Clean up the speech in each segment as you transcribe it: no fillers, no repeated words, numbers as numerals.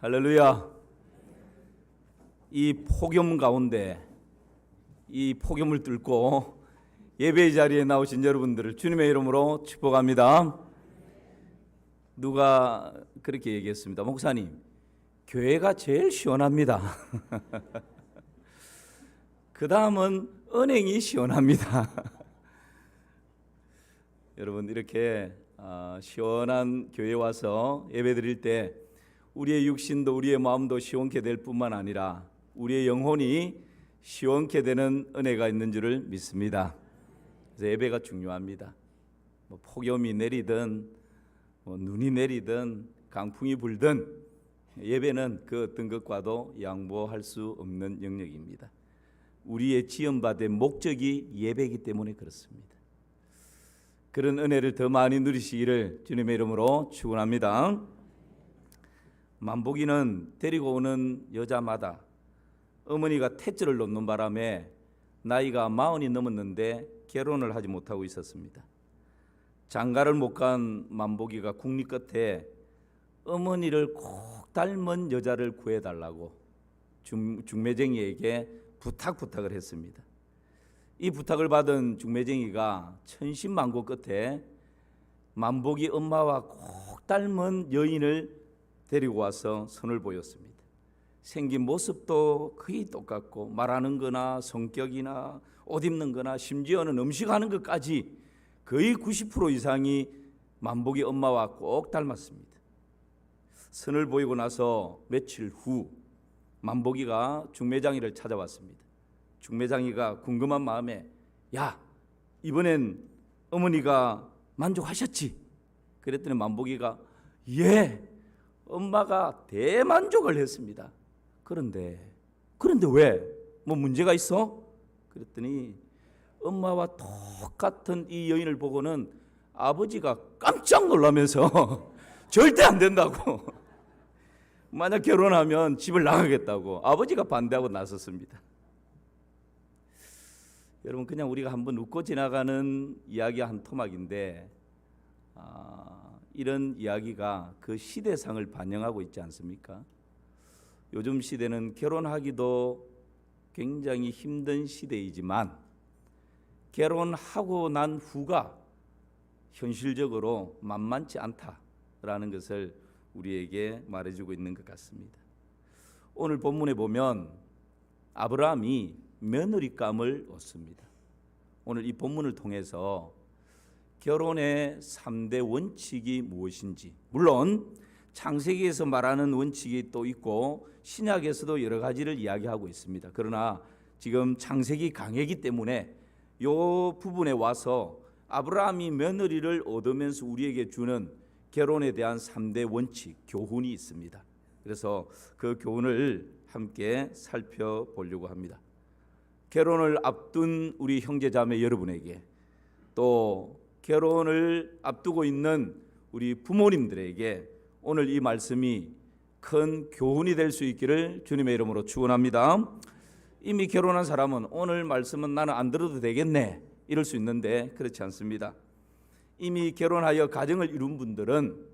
할렐루야. 이 폭염 가운데 이 폭염을 뚫고 예배의 자리에 나오신 여러분들을 주님의 이름으로 축복합니다. 누가 그렇게 얘기했습니다. 목사님, 교회가 제일 시원합니다. 그 다음은 은행이 시원합니다. 여러분, 이렇게 시원한 교회에 와서 예배 드릴 때 우리의 육신도 우리의 마음도 시원케 될 뿐만 아니라 우리의 영혼이 시원케 되는 은혜가 있는 줄을 믿습니다. 그래서 예배가 중요합니다. 폭염이 내리든 눈이 내리든 강풍이 불든 예배는 그 어떤 것과도 양보할 수 없는 영역입니다. 우리의 지음받은 목적이 예배이기 때문에 그렇습니다. 그런 은혜를 더 많이 누리시기를 주님의 이름으로 축원합니다. 만복이는 데리고 오는 여자마다 어머니가 태줄을 놓는 바람에 나이가 40이 넘었는데 결혼을 하지 못하고 있었습니다. 장가를 못 간 만복이가 국리 끝에 어머니를 꼭 닮은 여자를 구해달라고 중매쟁이에게 부탁을 했습니다. 이 부탁을 받은 중매쟁이가 천신만고 끝에 만복이 엄마와 꼭 닮은 여인을 데리고 와서 선을 보였습니다. 생긴 모습도 거의 똑같고 말하는 거나 성격이나 옷 입는 거나 심지어는 음식하는 것까지 거의 90% 이상이 만복이 엄마와 꼭 닮았습니다. 선을 보이고 나서 며칠 후 만복이가 중매장이를 찾아왔습니다. 중매장이가 궁금한 마음에 야, 이번엔 어머니가 만족하셨지? 그랬더니 만복이가 예, 엄마가 대만족을 했습니다. 그런데 왜? 뭐 문제가 있어? 그랬더니 엄마와 똑같은 이 여인을 보고는 아버지가 깜짝 놀라면서 절대 안 된다고, 만약 결혼하면 집을 나가겠다고 아버지가 반대하고 나섰습니다. 여러분, 그냥 우리가 한번 웃고 지나가는 이야기 한 토막인데 이런 이야기가 그 시대상을 반영하고 있지 않습니까? 요즘 시대는 결혼하기도 굉장히 힘든 시대이지만 결혼하고 난 후가 현실적으로 만만치 않다라는 것을 우리에게 말해주고 있는 것 같습니다. 오늘 본문에 보면 아브라함이 며느리감을 얻습니다. 오늘 이 본문을 통해서 결혼의 3대 원칙이 무엇인지, 물론 창세기에서 말하는 원칙이 또 있고 신약에서도 여러 가지를 이야기하고 있습니다. 그러나 지금 창세기 강해이기 때문에 이 부분에 와서 아브라함이 며느리를 얻으면서 우리에게 주는 결혼에 대한 3대 원칙, 교훈이 있습니다. 그래서 그 교훈을 함께 살펴보려고 합니다. 결혼을 앞둔 우리 형제자매 여러분에게, 또 결혼을 앞두고 있는 우리 부모님들에게 오늘 이 말씀이 큰 교훈이 될 수 있기를 주님의 이름으로 축원합니다. 이미 결혼한 사람은 오늘 말씀은 나는 안 들어도 되겠네 이럴 수 있는데 그렇지 않습니다. 이미 결혼하여 가정을 이룬 분들은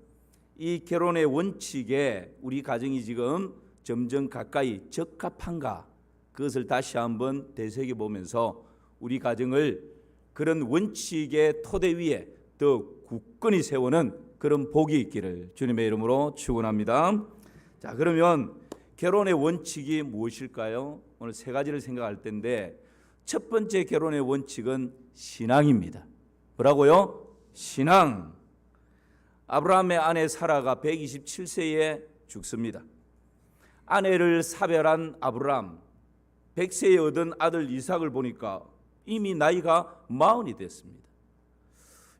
이 결혼의 원칙에 우리 가정이 지금 점점 가까이 적합한가, 그것을 다시 한번 되새겨보면서 우리 가정을 그런 원칙의 토대 위에 더 굳건히 세우는 그런 복이 있기를 주님의 이름으로 축원합니다. 자, 그러면 결혼의 원칙이 무엇일까요? 오늘 세 가지를 생각할 텐데 첫 번째 결혼의 원칙은 신앙입니다. 뭐라고요? 신앙. 아브라함의 아내 사라가 127세에 죽습니다. 아내를 사별한 아브라함, 100세에 얻은 아들 이삭을 보니까 이미 나이가 40이 됐습니다.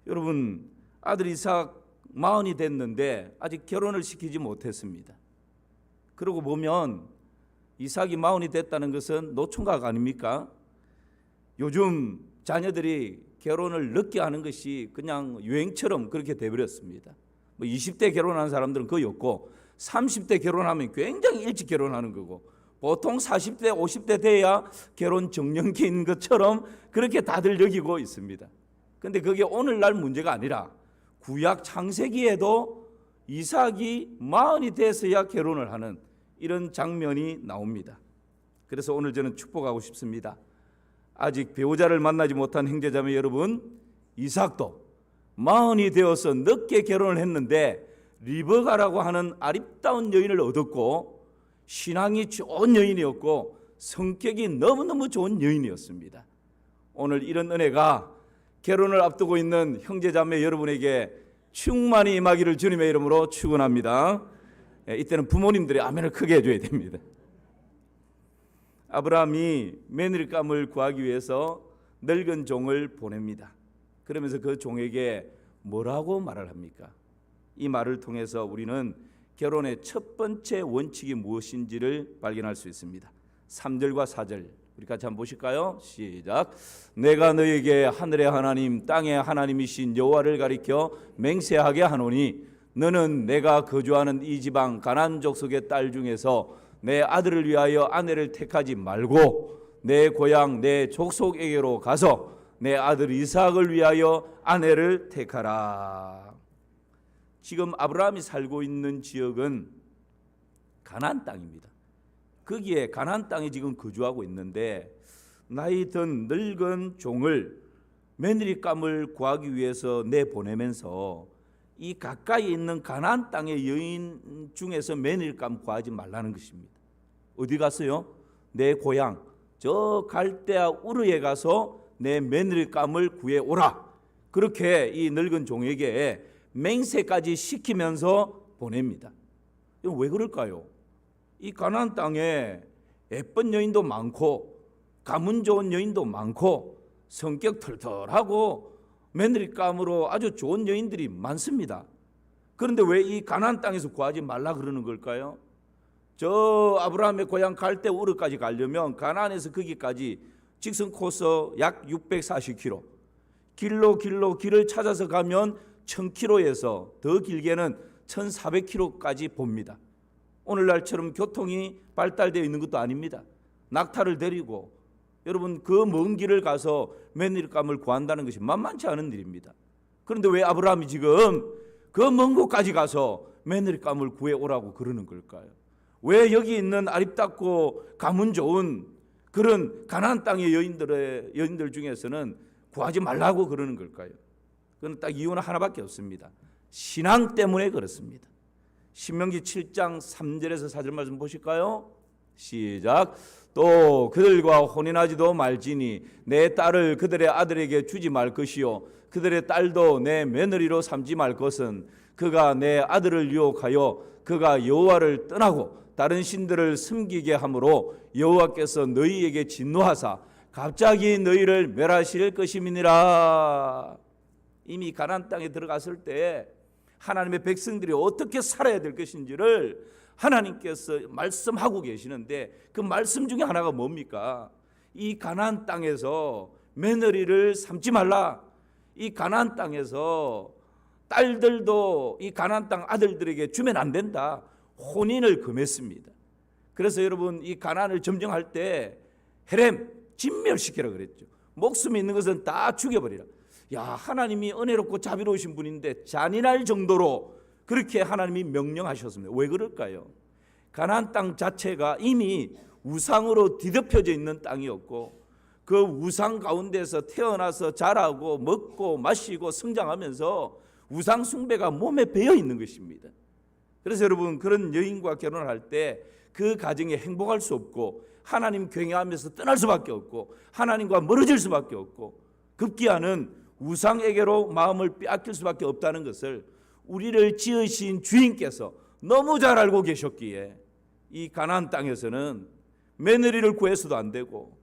여러분, 아들 이삭 40이 됐는데 아직 결혼을 시키지 못했습니다. 그러고 보면 이삭이 40이 됐다는 것은 노총각 아닙니까? 요즘 자녀들이 결혼을 늦게 하는 것이 그냥 유행처럼 그렇게 돼버렸습니다. 20대 결혼하는 사람들은 거의 없고 30대 결혼하면 굉장히 일찍 결혼하는 거고 보통 40대 50대 돼야 결혼 정년기인 것처럼 그렇게 다들 여기고 있습니다. 그런데 그게 오늘날 문제가 아니라 구약 창세기에도 이삭이 40이 돼서야 결혼을 하는 이런 장면이 나옵니다. 그래서 오늘 저는 축복하고 싶습니다. 아직 배우자를 만나지 못한 형제자매 여러분, 이삭도 40이 되어서 늦게 결혼을 했는데 리브가라고 하는 아름다운 여인을 얻었고, 신앙이 좋은 여인이었고 성격이 너무너무 좋은 여인이었습니다. 오늘 이런 은혜가 결혼을 앞두고 있는 형제자매 여러분에게 충만히 임하기를 주님의 이름으로 축원합니다. 이때는 부모님들이 아멘을 크게 해줘야 됩니다. 아브라함이 며느리감을 구하기 위해서 늙은 종을 보냅니다. 그러면서 그 종에게 뭐라고 말을 합니까? 이 말을 통해서 우리는 결혼의 첫 번째 원칙이 무엇인지를 발견할 수 있습니다. 3절과 4절 우리 같이 한번 보실까요? 시작. 내가 너에게 하늘의 하나님 땅의 하나님이신 여호와를 가리켜 맹세하게 하노니 너는 내가 거주하는 이 지방 가나안 족속의 딸 중에서 내 아들을 위하여 아내를 택하지 말고 내 고향 내 족속에게로 가서 내 아들 이삭을 위하여 아내를 택하라. 지금 아브라함이 살고 있는 지역은 가나안 땅입니다. 거기에 가나안 땅에 지금 거주하고 있는데 나이 든 늙은 종을 며느리감을 구하기 위해서 내보내면서 이 가까이 있는 가나안 땅의 여인 중에서 며느리감 구하지 말라는 것입니다. 어디 갔어요? 내 고향 저 갈대아 우르에 가서 내 며느리감을 구해오라. 그렇게 이 늙은 종에게 맹세까지 시키면서 보냅니다. 왜 그럴까요? 이 가나안 땅에 예쁜 여인도 많고 가문 좋은 여인도 많고 성격 털털하고 며느리감으로 아주 좋은 여인들이 많습니다. 그런데 왜 이 가나안 땅에서 구하지 말라 그러는 걸까요? 저 아브라함의 고향 갈대 우르까지 가려면 가나안에서 거기까지 직선 코스 약 640km, 길을 찾아서 가면 1000km에서 더 길게는 1400km까지 봅니다. 오늘날처럼 교통이 발달되어 있는 것도 아닙니다. 낙타를 데리고 여러분 그 먼 길을 가서 며느리감을 구한다는 것이 만만치 않은 일입니다. 그런데 왜 아브라함이 지금 그 먼 곳까지 가서 며느리감을 구해오라고 그러는 걸까요? 왜 여기 있는 아름답고 가문 좋은 그런 가나안 땅의 여인들 중에서는 구하지 말라고 그러는 걸까요? 그건 딱 이유는 하나밖에 없습니다. 신앙 때문에 그렇습니다. 신명기 7장 3절에서 4절 말씀 보실까요? 시작. 또 그들과 혼인하지도 말지니 내 딸을 그들의 아들에게 주지 말 것이요 그들의 딸도 내 며느리로 삼지 말 것은 그가 내 아들을 유혹하여 그가 여호와를 떠나고 다른 신들을 섬기게 하므로 여호와께서 너희에게 진노하사 갑자기 너희를 멸하실 것임이니라. 이미 가나안 땅에 들어갔을 때 하나님의 백성들이 어떻게 살아야 될 것인지를 하나님께서 말씀하고 계시는데 그 말씀 중에 하나가 뭡니까? 이 가나안 땅에서 며느리를 삼지 말라. 이 가나안 땅에서 딸들도 이 가나안 땅 아들들에게 주면 안 된다. 혼인을 금했습니다. 그래서 여러분 이 가나안을 점령할 때 헤렘 진멸시키라 그랬죠. 목숨이 있는 것은 다 죽여버리라. 야, 하나님이 은혜롭고 자비로우신 분인데 잔인할 정도로 그렇게 하나님이 명령하셨습니다. 왜 그럴까요? 가나안 땅 자체가 이미 우상으로 뒤덮여져 있는 땅이었고 그 우상 가운데서 태어나서 자라고 먹고 마시고 성장하면서 우상 숭배가 몸에 배어 있는 것입니다. 그래서 여러분 그런 여인과 결혼을 할 때 그 가정에 행복할 수 없고 하나님 경외하면서 떠날 수밖에 없고 하나님과 멀어질 수밖에 없고 급기야는 우상에게로 마음을 빼앗길 수밖에 없다는 것을 우리를 지으신 주인께서 너무 잘 알고 계셨기에 이 가나안 땅에서는 며느리를 구해서도 안 되고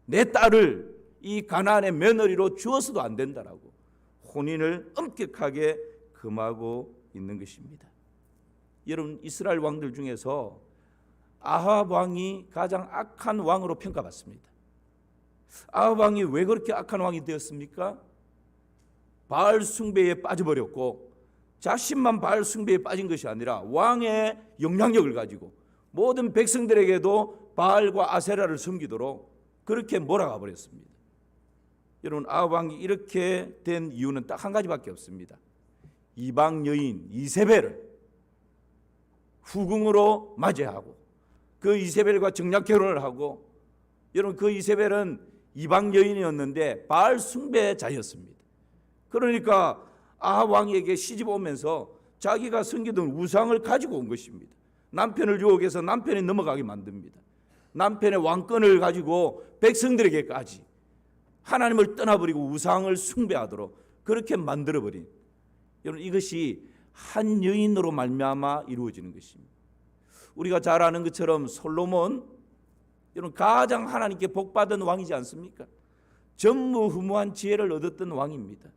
내 딸을 이 가나안의 며느리로 주어서도 안 된다라고 혼인을 엄격하게 금하고 있는 것입니다. 여러분 이스라엘 왕들 중에서 아합 왕이 가장 악한 왕으로 평가받습니다. 아합 왕이 왜 그렇게 악한 왕이 되었습니까? 바알 숭배에 빠져버렸고 자신만 바알 숭배에 빠진 것이 아니라 왕의 영향력을 가지고 모든 백성들에게도 바알과 아세라를 섬기도록 그렇게 몰아가 버렸습니다. 여러분 아합 왕이 이렇게 된 이유는 딱 한 가지밖에 없습니다. 이방 여인 이세벨을 후궁으로 맞이하고 그 이세벨과 정략 결혼을 하고, 여러분 그 이세벨은 이방 여인이었는데 바알 숭배자였습니다. 그러니까 아합 왕에게 시집 오면서 자기가 섬기던 우상을 가지고 온 것입니다. 남편을 유혹해서 남편이 넘어가게 만듭니다. 남편의 왕권을 가지고 백성들에게까지 하나님을 떠나버리고 우상을 숭배하도록 그렇게 만들어버린, 여러분 이것이 한 여인으로 말미암아 이루어지는 것입니다. 우리가 잘 아는 것처럼 솔로몬, 여러분 가장 하나님께 복받은 왕이지 않습니까? 전무후무한 지혜를 얻었던 왕입니다.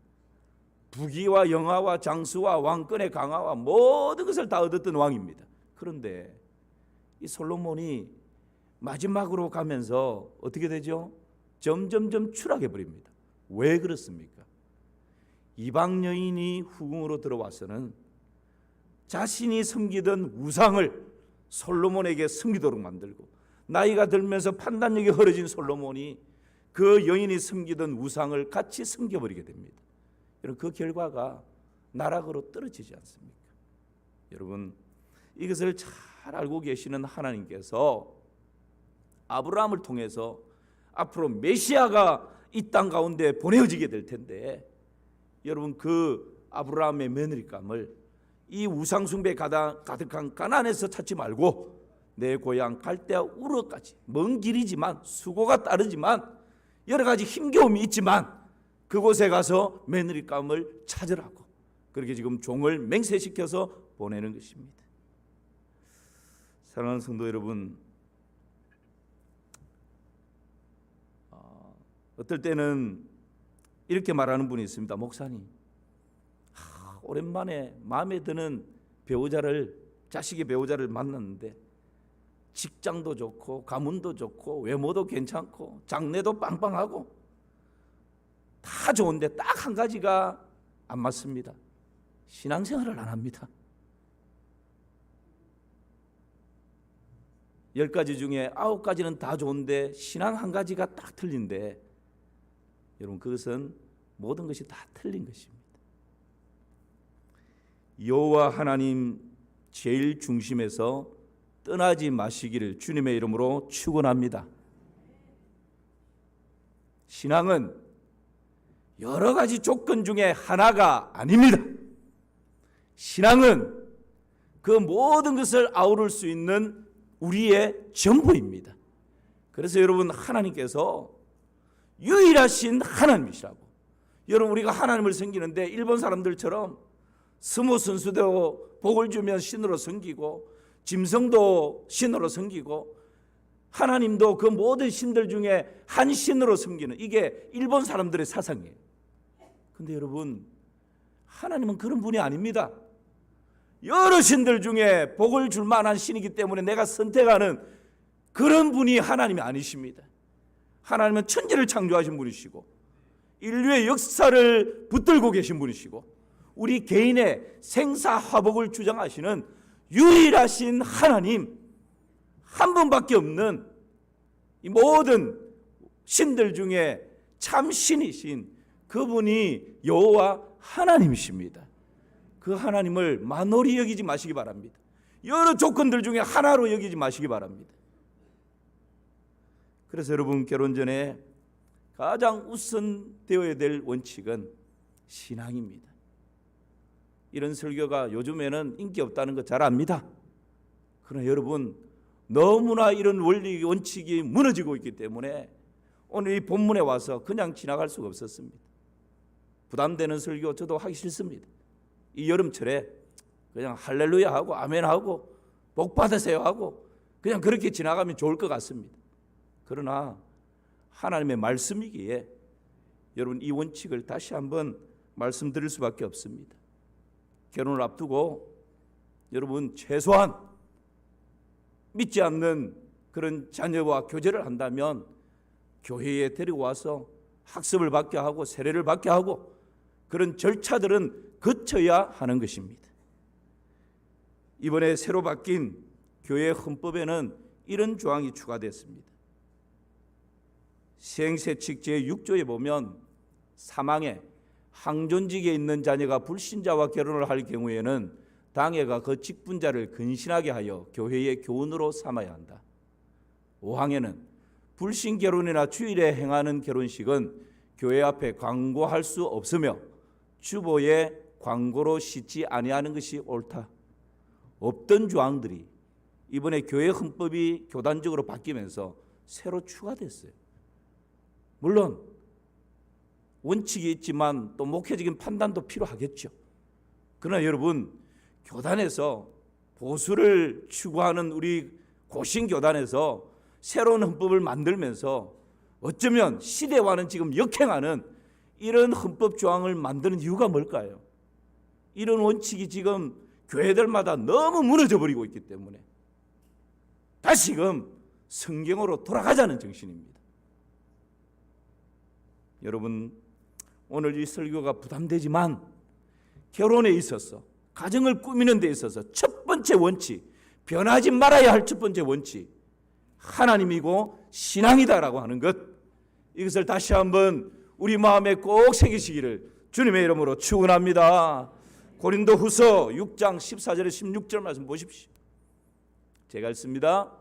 부귀와 영화와 장수와 왕권의 강화와 모든 것을 다 얻었던 왕입니다. 그런데 이 솔로몬이 마지막으로 가면서 어떻게 되죠? 점점점 추락해 버립니다. 왜 그렇습니까? 이방 여인이 후궁으로 들어와서는 자신이 섬기던 우상을 솔로몬에게 섬기도록 만들고, 나이가 들면서 판단력이 흐려진 솔로몬이 그 여인이 섬기던 우상을 같이 섬겨버리게 됩니다. 여러분 그 결과가 나락으로 떨어지지 않습니까? 여러분 이것을 잘 알고 계시는 하나님께서 아브라함을 통해서 앞으로 메시아가 이 땅 가운데 보내어지게 될 텐데, 여러분 그 아브라함의 며느리감을 이 우상숭배 가득한 가나안에서 찾지 말고 내 고향 갈대아 우르까지, 먼 길이지만 수고가 따르지만 여러 가지 힘겨움이 있지만 그곳에 가서 며느리감을 찾으라고 그렇게 지금 종을 맹세시켜서 보내는 것입니다. 사랑하는 성도 여러분, 어떨 때는 이렇게 말하는 분이 있습니다. 목사님, 오랜만에 마음에 드는 배우자를, 자식의 배우자를 만났는데 직장도 좋고 가문도 좋고 외모도 괜찮고 장래도 빵빵하고 다 좋은데 딱 한 가지가 안 맞습니다. 신앙생활을 안 합니다. 10가지 중에 9가지는 다 좋은데 신앙 한 가지가 딱 틀린데, 여러분 그것은 모든 것이 다 틀린 것입니다. 여호와 하나님 제일 중심에서 떠나지 마시기를 주님의 이름으로 축원합니다. 신앙은 여러 가지 조건 중에 하나가 아닙니다. 신앙은 그 모든 것을 아우를 수 있는 우리의 전부입니다. 그래서 여러분 하나님께서 유일하신 하나님이시라고. 여러분 우리가 하나님을 섬기는데 일본 사람들처럼 스모 선수도 복을 주면 신으로 섬기고 짐승도 신으로 섬기고 하나님도 그 모든 신들 중에 한 신으로 섬기는, 이게 일본 사람들의 사상이에요. 근데 여러분 하나님은 그런 분이 아닙니다. 여러 신들 중에 복을 줄 만한 신이기 때문에 내가 선택하는 그런 분이 하나님이 아니십니다. 하나님은 천지를 창조하신 분이시고 인류의 역사를 붙들고 계신 분이시고 우리 개인의 생사화복을 주장하시는 유일하신 하나님, 한 분밖에 없는 이 모든 신들 중에 참 신이신 그분이 여호와 하나님이십니다. 그 하나님을 만홀히 여기지 마시기 바랍니다. 여러 조건들 중에 하나로 여기지 마시기 바랍니다. 그래서 여러분 결혼 전에 가장 우선되어야 될 원칙은 신앙입니다. 이런 설교가 요즘에는 인기 없다는 거 잘 압니다. 그러나 여러분 너무나 이런 원리 원칙이 무너지고 있기 때문에 오늘 이 본문에 와서 그냥 지나갈 수가 없었습니다. 부담되는 설교 저도 하기 싫습니다. 이 여름철에 그냥 할렐루야 하고 아멘 하고 복 받으세요 하고 그냥 그렇게 지나가면 좋을 것 같습니다. 그러나 하나님의 말씀이기에 여러분 이 원칙을 다시 한번 말씀드릴 수밖에 없습니다. 결혼을 앞두고 여러분 최소한 믿지 않는 그런 자녀와 교제를 한다면 교회에 데리고 와서 학습을 받게 하고 세례를 받게 하고 그런 절차들은 거쳐야 하는 것입니다. 이번에 새로 바뀐 교회 헌법에는 이런 조항이 추가됐습니다. 시행세칙 제6조에 보면 사망에 항존직에 있는 자녀가 불신자와 결혼을 할 경우에는 당회가 그 직분자를 근신하게 하여 교회의 교훈으로 삼아야 한다. 5항에는 불신 결혼이나 주일에 행하는 결혼식은 교회 앞에 광고할 수 없으며 주보에 광고로 싣지 아니하는 것이 옳다. 없던 조항들이 이번에 교회 헌법이 교단적으로 바뀌면서 새로 추가됐어요. 물론 원칙이 있지만 또 목회적인 판단도 필요하겠죠. 그러나 여러분, 교단에서 보수를 추구하는 우리 고신교단에서 새로운 헌법을 만들면서 어쩌면 시대와는 지금 역행하는 이런 헌법 조항을 만드는 이유가 뭘까요? 이런 원칙이 지금 교회들마다 너무 무너져 버리고 있기 때문에 다시금 성경으로 돌아가자는 정신입니다. 여러분, 오늘 이 설교가 부담되지만 결혼에 있어서, 가정을 꾸미는 데 있어서 첫 번째 원칙, 변하지 말아야 할 첫 번째 원칙, 하나님이고 신앙이다라고 하는 것, 이것을 다시 한번 우리 마음에 꼭 새기시기를 주님의 이름으로 축원합니다. 고린도후서 6장 14절에 16절 말씀 보십시오. 제가 읽습니다.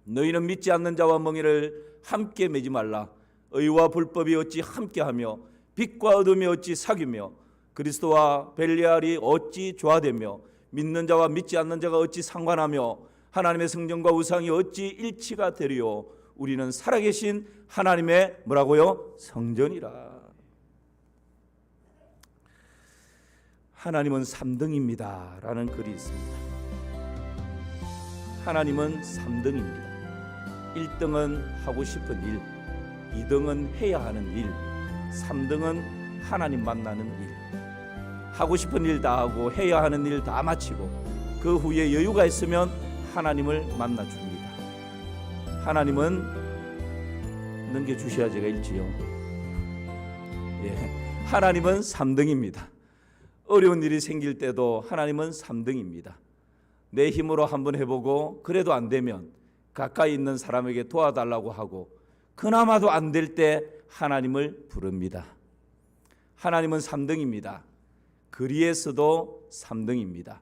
너희는 믿지 않는 자와 멍에를 함께 매지 말라. 의와 불법이 어찌 함께하며 빛과 어둠이 어찌 사귀며 그리스도와 벨리알이 어찌 조화되며 믿는 자와 믿지 않는 자가 어찌 상관하며 하나님의 성전과 우상이 어찌 일치가 되리요. 우리는 살아계신 하나님의 뭐라고요? 성전이라. 하나님은 3등입니다 라는 글이 있습니다. 하나님은 3등입니다. 1등은 하고 싶은 일, 2등은 해야 하는 일, 3등은 하나님 만나는 일. 하고 싶은 일 다 하고 해야 하는 일 다 마치고 그 후에 여유가 있으면 하나님을 만나 줍니다. 하나님은 넘겨주셔야 제가 읽지요. 하나님은 3등입니다. 어려운 일이 생길 때도 하나님은 3등입니다. 내 힘으로 한번 해보고 그래도 안 되면 가까이 있는 사람에게 도와달라고 하고 그나마도 안 될 때 하나님을 부릅니다. 하나님은 3등입니다. 그리에서도 3등입니다.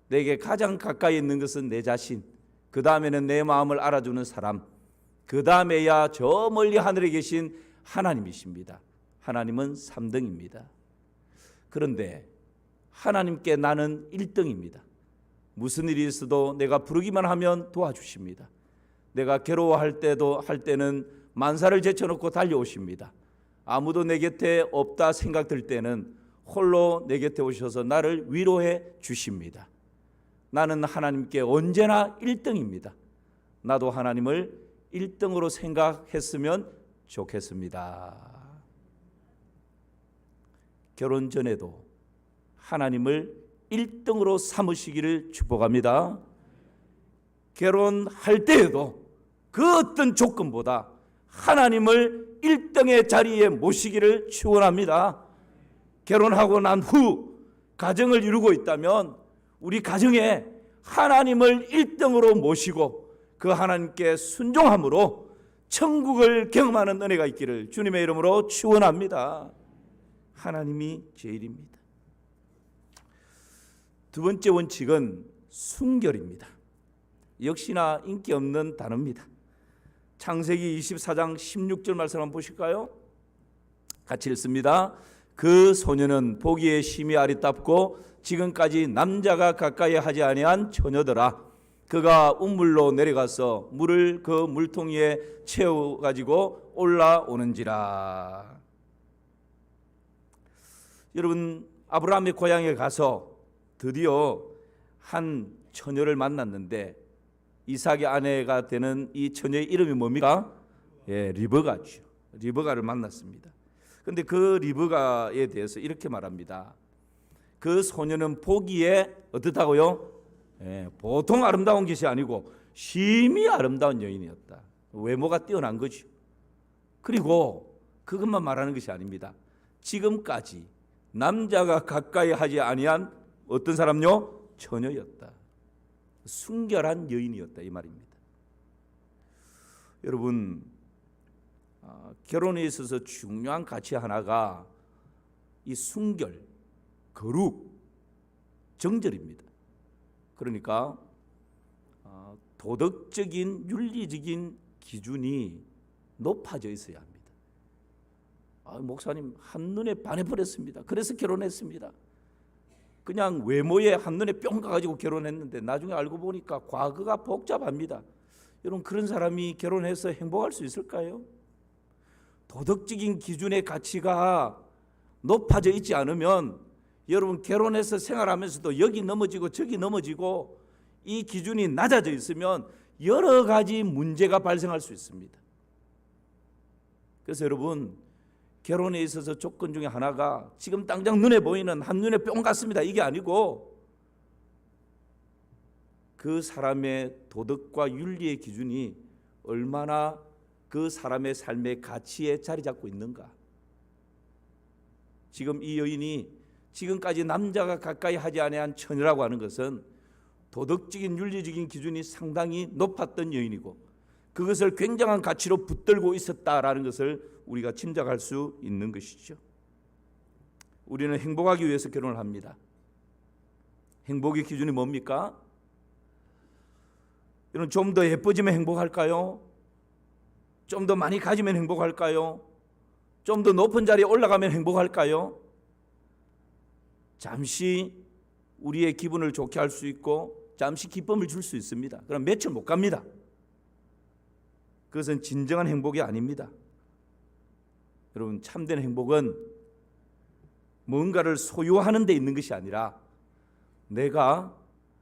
내게 가장 가까이 있는 것은 내 자신, 그 다음에는 내 마음을 알아주는 사람, 그 다음에야 저 멀리 하늘에 계신 하나님이십니다. 하나님은 3등입니다. 그런데 하나님께 나는 1등입니다. 무슨 일이 있어도 내가 부르기만 하면 도와주십니다. 내가 괴로워할 때는 만사를 제쳐놓고 달려오십니다. 아무도 내 곁에 없다 생각될 때는 홀로 내 곁에 오셔서 나를 위로해 주십니다. 나는 하나님께 언제나 1등입니다. 나도 하나님을 1등으로 생각했으면 좋겠습니다. 결혼 전에도 하나님을 1등으로 삼으시기를 축복합니다. 결혼할 때에도 그 어떤 조건보다 하나님을 1등의 자리에 모시기를 축원합니다. 결혼하고 난 후 가정을 이루고 있다면 우리 가정에 하나님을 1등으로 모시고 그 하나님께 순종함으로 천국을 경험하는 은혜가 있기를 주님의 이름으로 축원합니다. 하나님이 제일입니다. 두 번째 원칙은 순결입니다. 역시나 인기 없는 단어입니다. 창세기 24장 16절 말씀 한번 보실까요? 같이 읽습니다. 그 소녀는 보기에 심히 아리답고 지금까지 남자가 가까이 하지 아니한 처녀더라. 그가 운물로 내려가서 물을 그 물통에 채워가지고 올라오는지라. 여러분, 아브라함의 고향에 가서 드디어 한 처녀를 만났는데 이삭의 아내가 되는 이 처녀의 이름이 뭡니까? 리브가죠. 리브가를 만났습니다. 그런데 그 리브가에 대해서 이렇게 말합니다. 그 소녀는 보기에 어떻다고요? 보통 아름다운 것이 아니고 심히 아름다운 여인이었다. 외모가 뛰어난 거죠. 그리고 그것만 말하는 것이 아닙니다. 지금까지 남자가 가까이 하지 아니한 어떤 사람요? 처녀였다. 순결한 여인이었다 이 말입니다. 여러분, 결혼에 있어서 중요한 가치 하나가 이 순결, 거룩, 정절입니다. 그러니까 도덕적인 윤리적인 기준이 높아져 있어야 합니다. 목사님 한눈에 반해버렸습니다. 그래서 결혼했습니다. 그냥 외모에 한눈에 뿅 가가지고 결혼했는데 나중에 알고 보니까 과거가 복잡합니다. 여러분, 그런 사람이 결혼해서 행복할 수 있을까요? 도덕적인 기준의 가치가 높아져 있지 않으면 여러분, 결혼해서 생활하면서도 여기 넘어지고 저기 넘어지고 이 기준이 낮아져 있으면 여러 가지 문제가 발생할 수 있습니다. 그래서 여러분, 결혼에 있어서 조건 중에 하나가 지금 당장 눈에 보이는 한눈에 뿅 갔습니다, 이게 아니고 그 사람의 도덕과 윤리의 기준이 얼마나 그 사람의 삶의 가치에 자리 잡고 있는가. 지금 이 여인이 지금까지 남자가 가까이 하지 아니한 처녀라고 하는 것은 도덕적인 윤리적인 기준이 상당히 높았던 여인이고 그것을 굉장한 가치로 붙들고 있었다라는 것을 우리가 짐작할 수 있는 것이죠. 우리는 행복하기 위해서 결혼을 합니다. 행복의 기준이 뭡니까? 여러분, 좀 더 예뻐지면 행복할까요? 좀 더 많이 가지면 행복할까요? 좀 더 높은 자리에 올라가면 행복할까요? 잠시 우리의 기분을 좋게 할 수 있고 잠시 기쁨을 줄 수 있습니다. 그럼 며칠 못 갑니다. 그것은 진정한 행복이 아닙니다. 여러분, 참된 행복은 뭔가를 소유하는 데 있는 것이 아니라 내가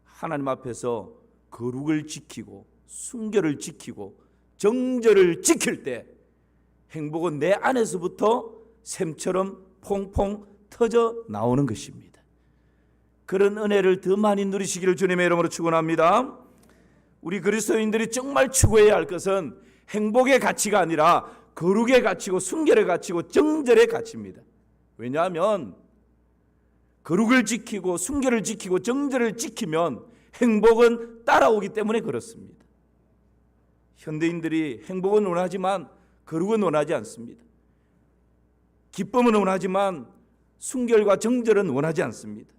하나님 앞에서 거룩을 지키고 순결을 지키고 정절을 지킬 때 행복은 내 안에서부터 샘처럼 퐁퐁 터져 나오는 것입니다. 그런 은혜를 더 많이 누리시기를 주님의 이름으로 축원합니다. 우리 그리스도인들이 정말 추구해야 할 것은 행복의 가치가 아니라 거룩의 가치고 순결의 가치고 정절의 가치입니다. 왜냐하면 거룩을 지키고 순결을 지키고 정절을 지키면 행복은 따라오기 때문에 그렇습니다. 현대인들이 행복은 원하지만 거룩은 원하지 않습니다. 기쁨은 원하지만 순결과 정절은 원하지 않습니다.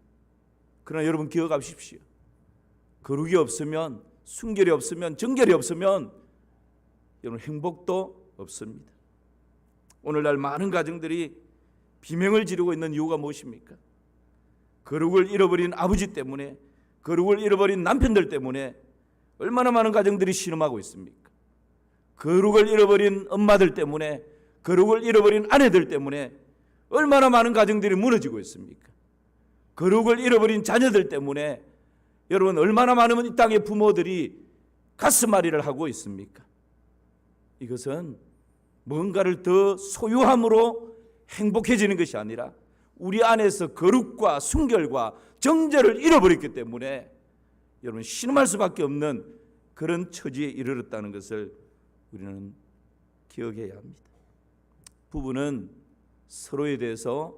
그러나 여러분, 기억하십시오. 거룩이 없으면, 순결이 없으면, 정결이 없으면 여러분, 행복도 없습니다. 오늘날 많은 가정들이 비명을 지르고 있는 이유가 무엇입니까? 거룩을 잃어버린 아버지 때문에, 거룩을 잃어버린 남편들 때문에 얼마나 많은 가정들이 신음하고 있습니까? 거룩을 잃어버린 엄마들 때문에, 거룩을 잃어버린 아내들 때문에 얼마나 많은 가정들이 무너지고 있습니까? 거룩을 잃어버린 자녀들 때문에 여러분, 얼마나 많은 이 땅의 부모들이 가슴앓이를 하고 있습니까? 이것은 뭔가를 더 소유함으로 행복해지는 것이 아니라 우리 안에서 거룩과 순결과 정절을 잃어버렸기 때문에 여러분, 신음할 수밖에 없는 그런 처지에 이르렀다는 것을 우리는 기억해야 합니다. 부부는 서로에 대해서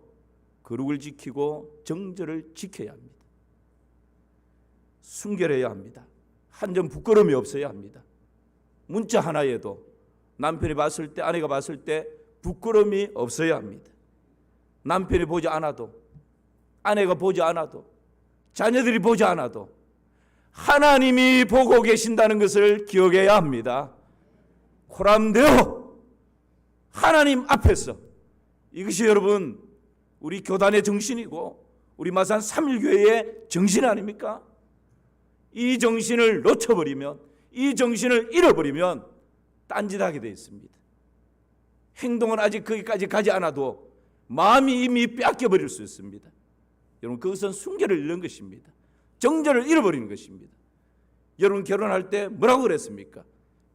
거룩을 지키고 정절을 지켜야 합니다. 순결해야 합니다. 한 점 부끄러움이 없어야 합니다. 문자 하나에도 남편이 봤을 때, 아내가 봤을 때 부끄러움이 없어야 합니다. 남편이 보지 않아도, 아내가 보지 않아도, 자녀들이 보지 않아도 하나님이 보고 계신다는 것을 기억해야 합니다. 코람데오, 하나님 앞에서. 이것이 여러분, 우리 교단의 정신이고 우리 마산 3.1교회의 정신 아닙니까? 이 정신을 놓쳐버리면, 이 정신을 잃어버리면 딴짓하게 되어 있습니다. 행동은 아직 거기까지 가지 않아도 마음이 이미 뺏겨버릴 수 있습니다. 여러분, 그것은 순결을 잃는 것입니다. 정절을 잃어버리는 것입니다. 여러분, 결혼할 때 뭐라고 그랬습니까?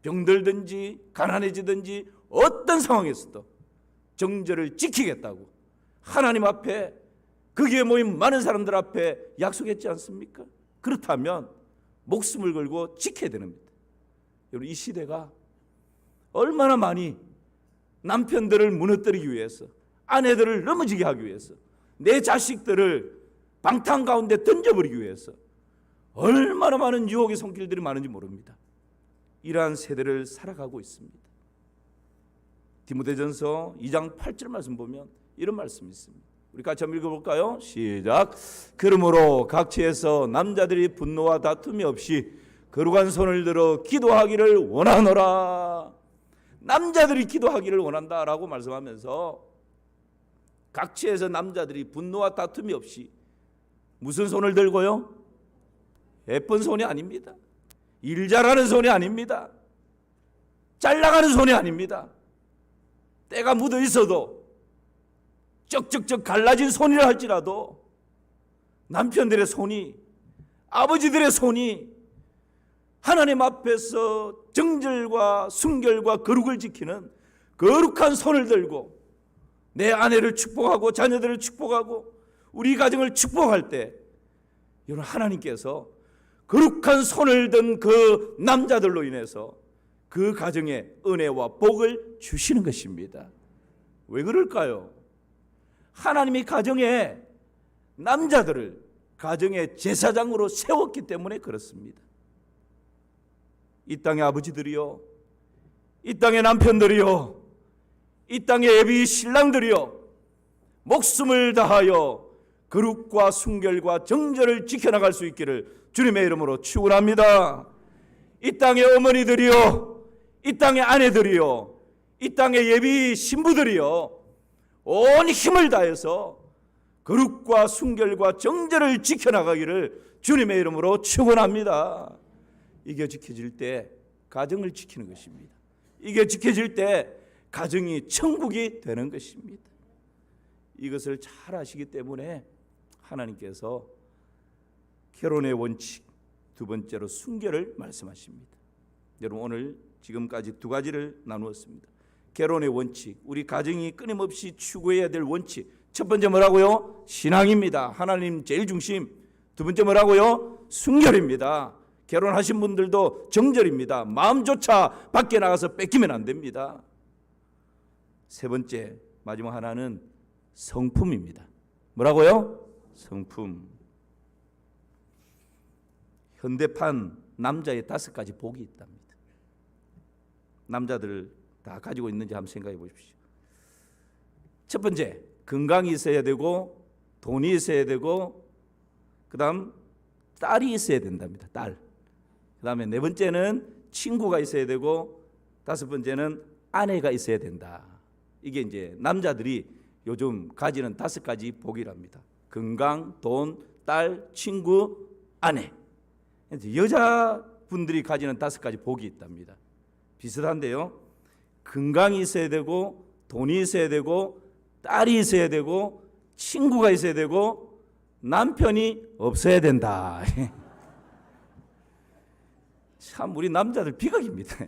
병들든지 가난해지든지 어떤 상황에서도 정절을 지키겠다고 하나님 앞에, 거기에 모인 많은 사람들 앞에 약속했지 않습니까? 그렇다면 목숨을 걸고 지켜야 됩니다. 여러분, 이 시대가 얼마나 많이 남편들을 무너뜨리기 위해서, 아내들을 넘어지게 하기 위해서, 내 자식들을 방탕 가운데 던져버리기 위해서 얼마나 많은 유혹의 손길들이 많은지 모릅니다. 이러한 세대를 살아가고 있습니다. 디모데전서 2장 8절 말씀 보면 이런 말씀이 있습니다. 우리 같이 한번 읽어볼까요? 시작. 그러므로 각처에서 남자들이 분노와 다툼이 없이 거룩한 손을 들어 기도하기를 원하노라. 남자들이 기도하기를 원한다라고 말씀하면서 각처에서 남자들이 분노와 다툼이 없이 무슨 손을 들고요? 예쁜 손이 아닙니다. 일 잘하는 손이 아닙니다. 잘 나가는 손이 아닙니다. 때가 묻어 있어도 쩍쩍쩍 갈라진 손이라 할지라도 남편들의 손이, 아버지들의 손이 하나님 앞에서 정절과 순결과 거룩을 지키는 거룩한 손을 들고 내 아내를 축복하고 자녀들을 축복하고 우리 가정을 축복할 때 여러분, 하나님께서 거룩한 손을 든 그 남자들로 인해서 그 가정에 은혜와 복을 주시는 것입니다. 왜 그럴까요? 하나님이 가정에 남자들을 가정의 제사장으로 세웠기 때문에 그렇습니다. 이 땅의 아버지들이요, 이 땅의 남편들이요, 이 땅의 예비 신랑들이요, 목숨을 다하여 거룩과 순결과 정절을 지켜나갈 수 있기를 주님의 이름으로 축원합니다. 이 땅의 어머니들이요, 이 땅의 아내들이요, 이 땅의 예비 신부들이요, 온 힘을 다해서 거룩과 순결과 정절을 지켜나가기를 주님의 이름으로 축원합니다. 이게 지켜질 때 가정을 지키는 것입니다. 이게 지켜질 때 가정이 천국이 되는 것입니다. 이것을 잘 아시기 때문에 하나님께서 결혼의 원칙, 두 번째로 순결을 말씀하십니다. 여러분, 오늘 지금까지 두 가지를 나누었습니다. 결혼의 원칙, 우리 가정이 끊임없이 추구해야 될 원칙. 첫 번째 뭐라고요? 신앙입니다. 하나님 제일 중심. 두 번째 뭐라고요? 순결입니다. 결혼하신 분들도 정절입니다. 마음조차 밖에 나가서 뺏기면 안 됩니다. 세 번째, 마지막 하나는 성품입니다. 뭐라고요? 성품. 현대판 남자의 5가지 복이 있답니다. 남자들 다 가지고 있는지 한번 생각해 보십시오. 첫 번째, 건강이 있어야 되고 돈이 있어야 되고 그 다음 딸이 있어야 된답니다. 딸. 그 다음에 네 번째는 친구가 있어야 되고 다섯 번째는 아내가 있어야 된다. 이게 이제 남자들이 요즘 가지는 5가지 복이랍니다. 건강, 돈, 딸, 친구, 아내. 여자분들이 가지는 5가지 복이 있답니다. 비슷한데요. 건강이 있어야 되고 돈이 있어야 되고 딸이 있어야 되고 친구가 있어야 되고 남편이 없어야 된다. 참 우리 남자들 비극입니다.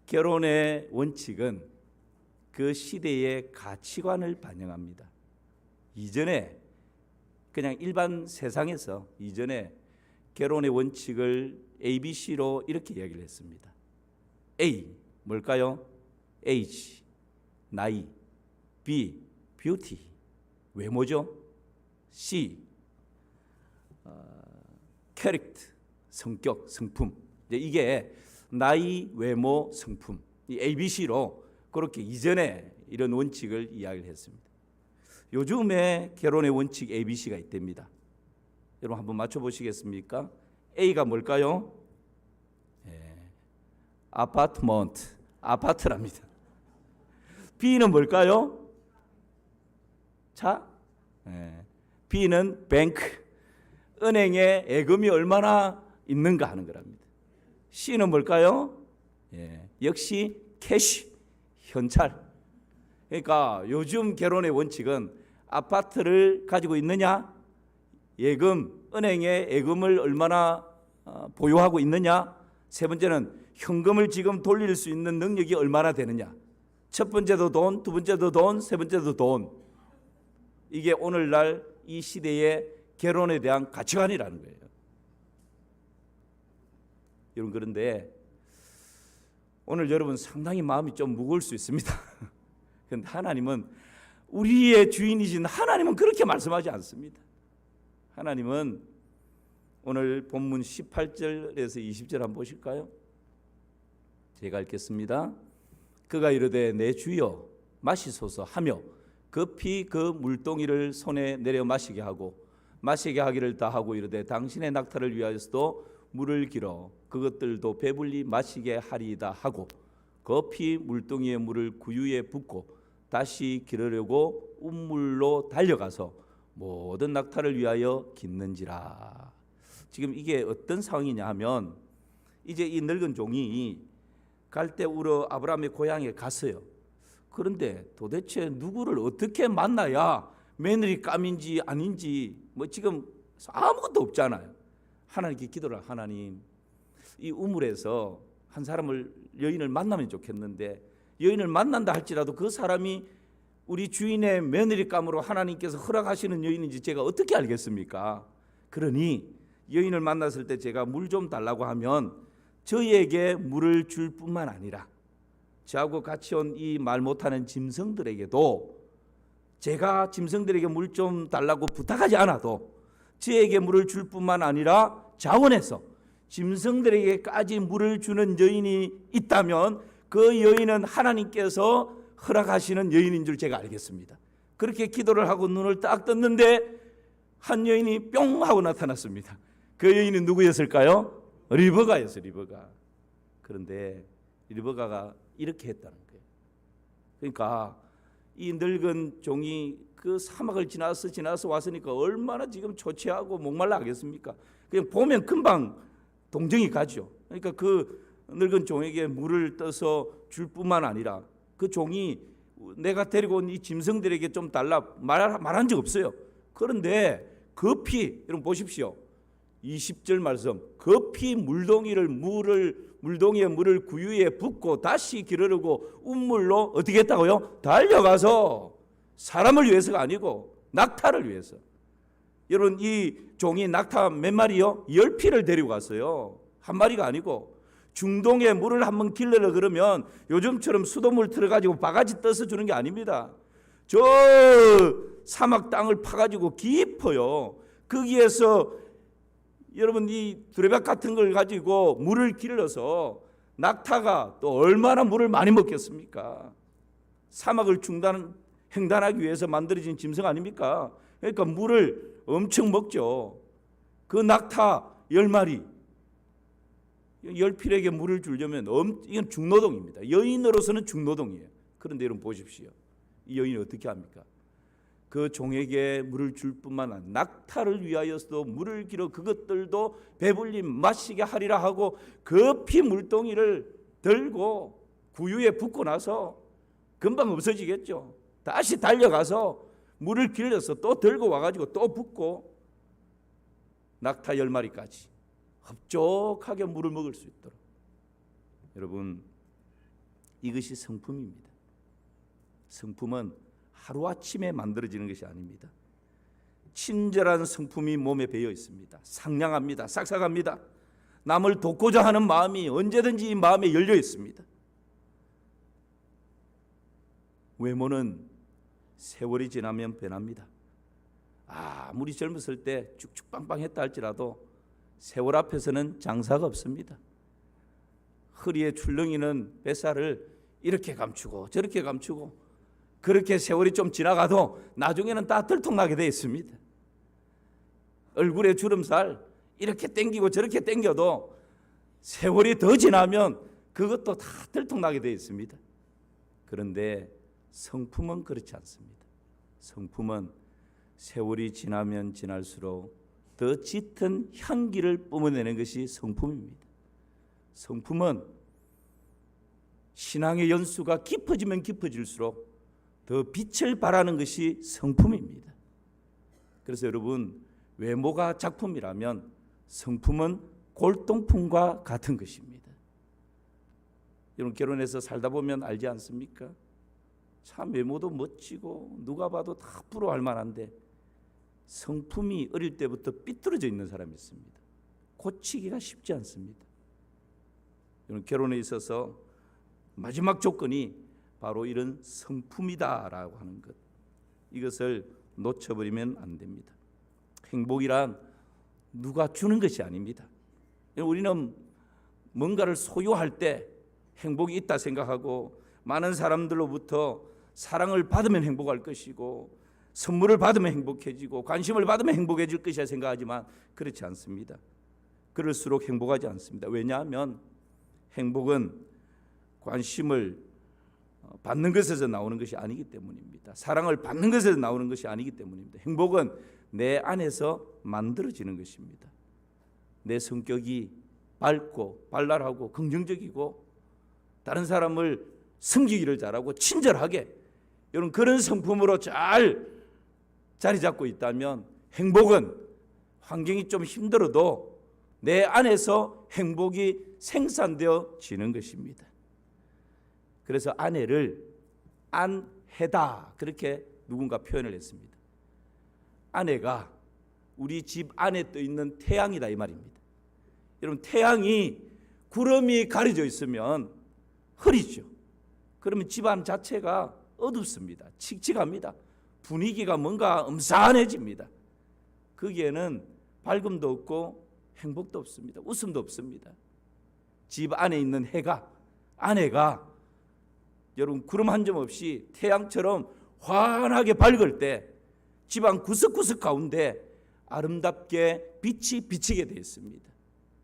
결혼의 원칙은 그 시대의 가치관을 반영합니다. 이전에 그냥 일반 세상에서 이전에 결혼의 원칙을 ABC로 이렇게 이야기를 했습니다. A 뭘까요? age 나이, B 뷰티 외모죠. C 캐릭터 성격 성품. 이게 나이, 외모, 성품 이 ABC로 그렇게 이전에 이런 원칙을 이야기를 했습니다. 요즘에 결혼의 원칙 ABC가 있답니다. 여러분 한번 맞춰보시겠습니까? A가 뭘까요? 아파트먼트, 아파트랍니다. B는 뭘까요? 차? B는 뱅크, 은행에 예금이 얼마나 있는가 하는 거랍니다. C는 뭘까요? 역시 캐시, 현찰. 그러니까 요즘 결혼의 원칙은 아파트를 가지고 있느냐, 예금, 은행에 예금을 얼마나 보유하고 있느냐, 세 번째는 현금을 지금 돌릴 수 있는 능력이 얼마나 되느냐. 첫 번째도 돈, 두 번째도 돈, 세 번째도 돈. 이게 오늘날 이 시대의 결혼에 대한 가치관이라는 거예요. 여러분, 그런데 오늘 여러분 상당히 마음이 좀 무거울 수 있습니다. 그런데 하나님은, 우리의 주인이신 하나님은 그렇게 말씀하지 않습니다. 하나님은 오늘 본문 18절에서 20절 한번 보실까요? 제가 읽겠습니다. 그가 이르되 내 주여 마시소서 하며 급히 그 물동이를 손에 내려 마시게 하기를 다하고 이르되 당신의 낙타를 위하여서도 물을 길어 그것들도 배불리 마시게 하리이다 하고 급히 물동이의 물을 구유에 붓고 다시 기르려고 운물로 달려가서 모든 낙타를 위하여 깃는지라. 지금 이게 어떤 상황이냐 하면 이제 이 늙은 종이 갈대우르 아브라함의 고향에 갔어요. 그런데 도대체 누구를 어떻게 만나야 며느리 감인지 아닌지 뭐 지금 아무것도 없잖아요. 하나님께 기도를 하나님, 이 우물에서 한 사람을 여인을 만나면 좋겠는데 여인을 만난다 할지라도 그 사람이 우리 주인의 며느리감으로 하나님께서 허락하시는 여인인지 제가 어떻게 알겠습니까? 그러니 여인을 만났을 때 제가 물 좀 달라고 하면 저희에게 물을 줄 뿐만 아니라 저하고 같이 온 이 말 못하는 짐승들에게도 제가 짐승들에게 물 좀 달라고 부탁하지 않아도 저에게 물을 줄 뿐만 아니라 자원해서 짐승들에게까지 물을 주는 여인이 있다면 그 여인은 하나님께서 허락하시는 여인인 줄 제가 알겠습니다. 그렇게 기도를 하고 눈을 딱 떴는데 한 여인이 뿅 하고 나타났습니다. 그 여인은 누구였을까요? 리브가였어요. 리브가. 그런데 리브가가 이렇게 했다는 거예요. 그러니까 이 늙은 종이 그 사막을 지나서 왔으니까 얼마나 지금 초췌하고 목말라 하겠습니까? 그냥 보면 금방 동정이 가죠. 그러니까 그 늙은 종에게 물을 떠서 줄 뿐만 아니라 그 종이 내가 데리고 온 이 짐승들에게 좀 달라 말한 적 없어요. 그런데 급히 여러분 보십시오. 20절 말씀, 급히 물동이의 물을 구유에 붓고 다시 기르려고 운물로 어떻게 했다고요? 달려가서 사람을 위해서가 아니고 낙타를 위해서. 여러분 이 종이 낙타 몇 마리요? 10피를 데리고 갔어요. 한 마리가 아니고. 중동에 물을 한번 길러라 그러면 요즘처럼 수돗물 틀어가지고 바가지 떠서 주는 게 아닙니다. 저 사막 땅을 파가지고 깊어요. 거기에서 여러분 이 두레박 같은 걸 가지고 물을 길러서 낙타가 또 얼마나 물을 많이 먹겠습니까? 사막을 횡단하기 위해서 만들어진 짐승 아닙니까? 그러니까 물을 엄청 먹죠. 그 낙타 10마리 10필에게 물을 주려면 이건 중노동입니다. 여인으로서는 중노동이에요. 그런데 여러분 보십시오. 이 여인이 어떻게 합니까? 그 종에게 물을 줄 뿐만 아니라 낙타를 위하여서도 물을 길어 그것들도 배불리 마시게 하리라 하고 급히 물동이를 들고 구유에 붓고 나서 금방 없어지겠죠. 다시 달려가서 물을 길러서 또 들고 와가지고 또 붓고 낙타 10마리까지 흡족하게 물을 먹을 수 있도록. 여러분 이것이 성품입니다. 성품은 하루아침에 만들어지는 것이 아닙니다. 친절한 성품이 몸에 배어 있습니다. 상냥합니다. 싹싹합니다. 남을 돕고자 하는 마음이 언제든지 이 마음에 열려 있습니다. 외모는 세월이 지나면 변합니다. 아무리 젊었을 때 쭉쭉빵빵했다 할지라도 세월 앞에서는 장사가 없습니다. 허리에 출렁이는 뱃살을 이렇게 감추고 저렇게 감추고 그렇게 세월이 좀 지나가도 나중에는 다 들통나게 되어 있습니다. 얼굴에 주름살 이렇게 당기고 저렇게 당겨도 세월이 더 지나면 그것도 다 들통나게 되어 있습니다. 그런데 성품은 그렇지 않습니다. 성품은 세월이 지나면 지날수록 더 짙은 향기를 뿜어내는 것이 성품입니다. 성품은 신앙의 연수가 깊어지면 깊어질수록 더 빛을 발하는 것이 성품입니다. 그래서 여러분 외모가 작품이라면 성품은 골동품과 같은 것입니다. 여러분 결혼해서 살다 보면 알지 않습니까? 참 외모도 멋지고 누가 봐도 다 부러워할 만한데 성품이 어릴 때부터 삐뚤어져 있는 사람이 있습니다. 고치기가 쉽지 않습니다. 여러분 결혼에 있어서 마지막 조건이 바로 이런 성품이다라고 하는 것. 이것을 놓쳐버리면 안 됩니다. 행복이란 누가 주는 것이 아닙니다. 우리는 뭔가를 소유할 때 행복이 있다 생각하고 많은 사람들로부터 사랑을 받으면 행복할 것이고 선물을 받으면 행복해지고 관심을 받으면 행복해질 것이라 생각하지만 그렇지 않습니다. 그럴수록 행복하지 않습니다. 왜냐하면 행복은 관심을 받는 것에서 나오는 것이 아니기 때문입니다. 사랑을 받는 것에서 나오는 것이 아니기 때문입니다. 행복은 내 안에서 만들어지는 것입니다. 내 성격이 밝고 발랄하고 긍정적이고 다른 사람을 섬기기를 잘하고 친절하게 이런 그런 성품으로 잘 자리 잡고 있다면 행복은 환경이 좀 힘들어도 내 안에서 행복이 생산되어지는 것입니다. 그래서 아내를 안해다 그렇게 누군가 표현을 했습니다. 아내가 우리 집 안에 떠 있는 태양이다 이 말입니다. 여러분 태양이 구름이 가려져 있으면 흐리죠. 그러면 집안 자체가 어둡습니다. 칙칙합니다. 분위기가 뭔가 음산해집니다. 거기에는 밝음도 없고 행복도 없습니다. 웃음도 없습니다. 집 안에 있는 해가 아내가 여러분 구름 한 점 없이 태양처럼 환하게 밝을 때 집안 구석구석 가운데 아름답게 빛이 비치게 되어 있습니다.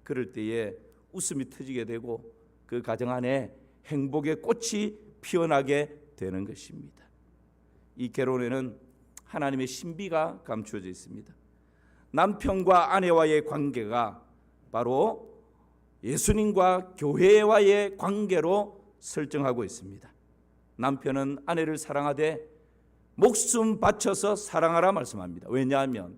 그럴 때에 웃음이 터지게 되고 그 가정 안에 행복의 꽃이 피어나게 되는 것입니다. 이 결혼에는 하나님의 신비가 감추어져 있습니다. 남편과 아내와의 관계가 바로 예수님과 교회와의 관계로 설정하고 있습니다. 남편은 아내를 사랑하되 목숨 바쳐서 사랑하라 말씀합니다. 왜냐하면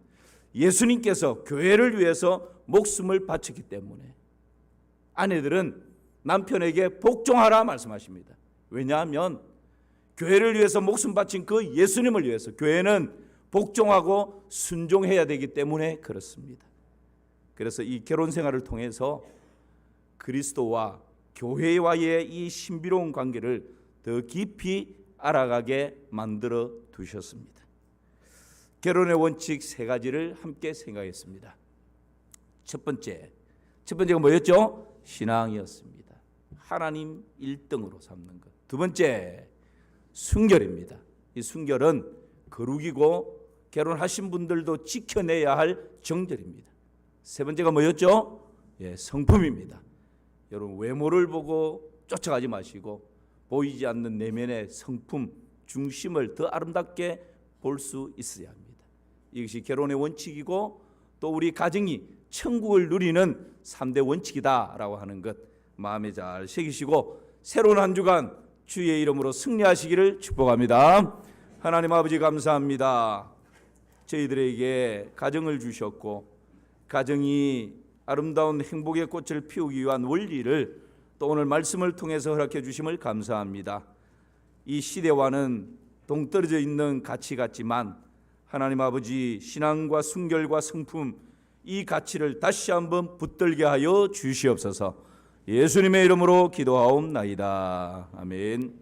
예수님께서 교회를 위해서 목숨을 바쳤기 때문에. 아내들은 남편에게 복종하라 말씀하십니다. 왜냐하면 교회를 위해서 목숨 바친 그 예수님을 위해서 교회는 복종하고 순종해야 되기 때문에 그렇습니다. 그래서 이 결혼 생활을 통해서 그리스도와 교회와의 이 신비로운 관계를 더 깊이 알아가게 만들어 두셨습니다. 결혼의 원칙 세 가지를 함께 생각했습니다. 첫 번째가 뭐였죠? 신앙이었습니다. 하나님 1등으로 삼는 것. 두 번째, 순결입니다. 이 순결은 거룩이고 결혼하신 분들도 지켜내야 할 정절입니다. 세 번째가 뭐였죠? 성품입니다. 여러분 외모를 보고 쫓아가지 마시고 보이지 않는 내면의 성품, 중심을 더 아름답게 볼 수 있어야 합니다. 이것이 결혼의 원칙이고 또 우리 가정이 천국을 누리는 3대 원칙이다라고 하는 것 마음에 잘 새기시고 새로운 한 주간 주의 이름으로 승리하시기를 축복합니다. 하나님 아버지 감사합니다. 저희들에게 가정을 주셨고 가정이 아름다운 행복의 꽃을 피우기 위한 원리를 또 오늘 말씀을 통해서 허락해 주심을 감사합니다. 이 시대와는 동떨어져 있는 가치 같지만 하나님 아버지 신앙과 순결과 성품 이 가치를 다시 한번 붙들게 하여 주시옵소서. 예수님의 이름으로 기도하옵나이다. 아멘.